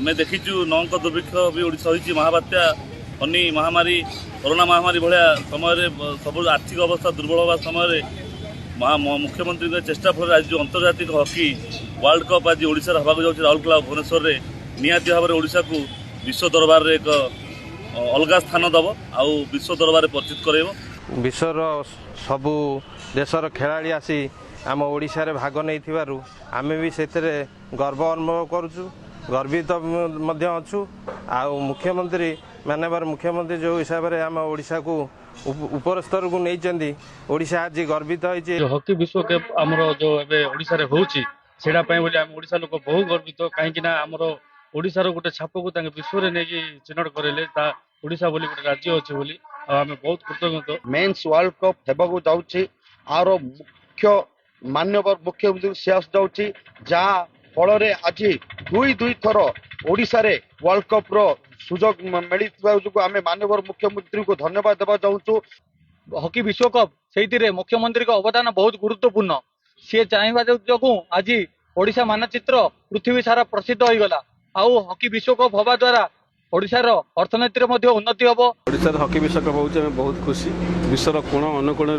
आमे देखीचु नौक दुर्भिक्ष भी ओडिशा होईची महाबात्या फनी महामारी कोरोना महामारी भाया समय सब आर्थिक अवस्था दुर्बल होगा समय मुख्यमंत्री चेष्टा फल आज जो अंतर्जातिक हॉकी वर्ल्ड कप आज ओडिशा हवा जाऊँगी राउरकेला भुवनेश्वर में निहाती भाव में ओडिशा को विश्व दरबार एक अलग स्थान दब आउ विश्व दरबार परिचित कर विश्वर सबू देशर खेलाड़ी आसी आम ओडिशा रे भाग नहीं थिबारु आमे भी सेतरे गर्व अनुभव करूछु गर्वित अच्छु आ मुख्यमंत्री माननीय मुख्यमंत्री जो हिसाब से आम ओडिशा को ऊपर स्तर को नहीं ओडिशा आज गर्वित होइछि। हॉकी विश्व कप आमर जो एबे ओडिशा रे होउछि सेडा पय बोली आम ओडिशा लोक बहुत गर्वित कहीं ना आमर ओडिशा रो गोटे छाप को तांगे विश्व रे नै चिन्हट करेले ता ओडिशा बोली गोटे राज्य अछि बोली आमे बहुत कृतज्ञ। मेंस वर्ल्ड कप हेबाकू जाउछि आर मुख्य मान्यवर मुख्यमंत्री से आस जाउछि जा फल आज दुई थर ओडिशा रे वर्ल्ड कप रो सुजोग मिलिथिबा जो आमे मान्यवर मुख्यमंत्री को धन्यवाद देबा चाहूँ। हॉकी विश्वकप से मुख्यमंत्री का अवदान बहुत गुरुत्वपूर्ण सी चाहवा जो आज ओडिशा मानचित्र पृथ्वी सारा प्रसिद्ध हो गला आउ हॉकी विश्वकप हवा द्वारा ओडिशार अर्थनीति उन्नति हम। ओडिशा हॉकी विश्वकप होउछि बहुत खुशी विश्वर कोण अनुकोण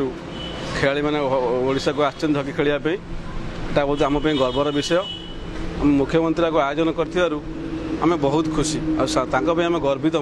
खेलाड़ी मैंने ओडिशा को आछन हॉकी खेलिया पे ता बहुत आम गर्वर विषय मुख्यमंत्री को आयोजन करथिबारु आमे बहुत खुशी आ गर्वित।